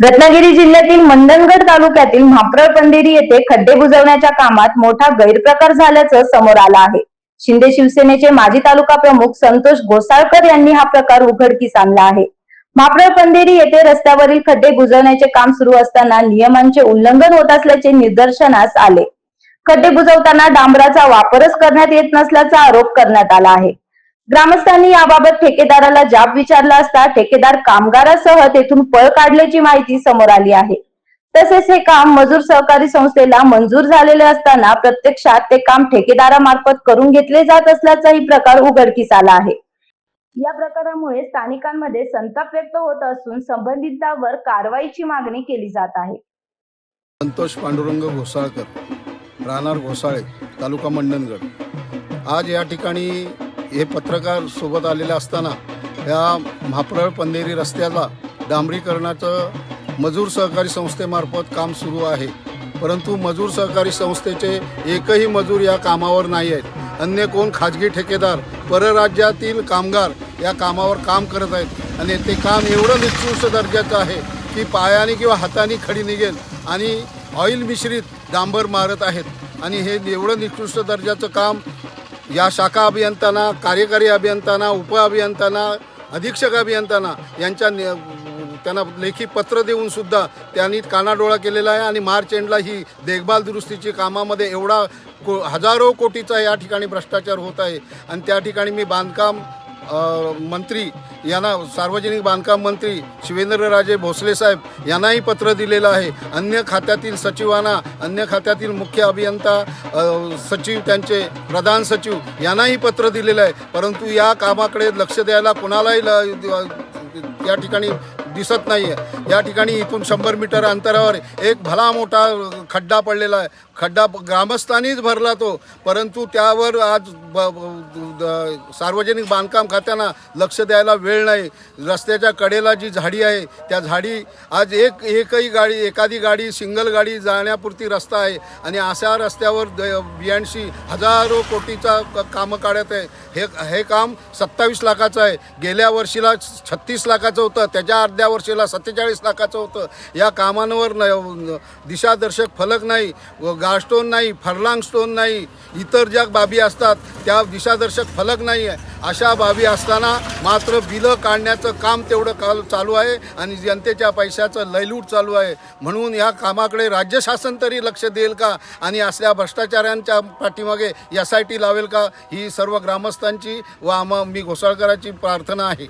रत्नागिरी जिल्ह्यातील मंडणगड तालुक्यातील म्हाप्रळ पंधेरी येथे खड्डे बुजवण्याच्या कामात मोठा गैरप्रकार झाल्याचं समोर आलं आहे। शिंदे शिवसेनेचे माजी तालुका प्रमुख संतोष घोसाळकर यांनी हा प्रकार उघडकीस आणला आहे। म्हाप्रळ पंधेरी येथे रस्त्यावरील खड्डे बुजवण्याचे काम सुरू असताना नियमांचे उल्लंघन होत असल्याचे निदर्शनास आले। खड्डे बुजवताना डांबराचा वापरच करण्यात येत नसल्याचा आरोप करण्यात आला आहे। ग्रामस्थांनी याबाबत ठेकेदाराला जाब विचारला असता ठेकेदार कामगारासह तेथून पळ काढल्याची माहिती समोर आली आहे। तसेच हे काम मजूर सहकारी संस्थेला मंजूर झालेले असताना प्रत्यक्षात ते काम ठेकेदारामार्फत करून घेतले जात असल्याचाही प्रकार उघडकीस आला आहे। या प्रकारामुळे स्थानिकांमध्ये संताप व्यक्त होत असून संबंधितांवर कारवाईची मागणी केली जात आहे। संतोष पांडुरंग घोसाळकर, राहणार घोसाळे, तालुका मंडणगड। आज या ठिकाणी हे पत्रकार सोबत आलेले असताना या म्हाप्रळ पंधेरी रस्त्याला डांबरीकरणाचं मजूर सहकारी संस्थेमार्फत काम सुरू आहे, परंतु मजूर सहकारी संस्थेचे एकही मजूर या कामावर नाही आहेत। अन्य कोण खाजगी ठेकेदार परराज्यातील कामगार या कामावर काम करत आहेत आणि ते काम एवढं निकृष्ट दर्जाचं आहे की पायाने किंवा हाताने खडी निघेल आणि ऑइल मिश्रित डांबर मारत आहेत आणि हे एवढं निकृष्ट दर्जाचं काम या शाखा अभियंत्यांना, कार्यकारी अभियंत्यांना, उप अभियंत्यांना, अधीक्षक अभियंत्यांना यांच्या त्यांना लेखी पत्र देऊन सुद्धा त्यांनी कानाडोळा केलेला आहे आणि मार्च एंडला ही देखभाल दुरुस्तीची कामामध्ये एवढा हजारो कोटीचा या ठिकाणी भ्रष्टाचार होत आहे। आणि त्या ठिकाणी मी बांधकाम मंत्री यांना, सार्वजनिक बांधकाम मंत्री शिवेंद्रराजे भोसले साहेब यांनाही पत्र दिलेलं आहे। अन्य खात्यातील सचिवांना, अन्य खात्यातील मुख्य अभियंता, सचिव, त्यांचे प्रधान सचिव यांनाही पत्र दिलेलं आहे, परंतु या कामाकडे लक्ष द्यायला कोणालाही या ठिकाणी दिसत नाही आहे। या ठिकाणी इथून 100 मीटर अंतरावर एक भला मोठा खड्डा पडलेला आहे। खड्डा ग्रामस्थांनीच भरला तो, परंतु त्यावर आज सार्वजनिक बांधकाम खात्यानं लक्ष द्यायला वेळ नाही। रस्त्याच्या कडेला जी झाडी आहे त्या झाडी आज एखादी गाडी, सिंगल गाडी जाण्यापुरती रस्ता आहे आणि अशा रस्त्यावर 82 हजारो कोटीचा कामं काढत आहे। हे काम 27 लाखाचं आहे। गेल्या वर्षीला 36 लाखाचं होतं, त्याच्या अर्ध्या वर्षीला 47 लाखाचं होतं। या कामांवर दिशादर्शक फलक नाही, गाळस्टोन नाही, फरलांग स्टोन नाही, इतर ज्या बाबी असतात त्या दिशादर्शक फलक नाही आहे। अशा बाबी असताना मात्र बिलं काढण्याचं काम तेवढं चालू आहे आणि जनतेच्या पैशाचं लयलूट चालू आहे। म्हणून या कामाकडे राज्य शासन तरी लक्ष देईल का आणि असल्या भ्रष्टाचारांच्या पाठीमागे SIT लावेल का, ही सर्व ग्रामस्थांची व मी घोसाळकरांची प्रार्थना आहे।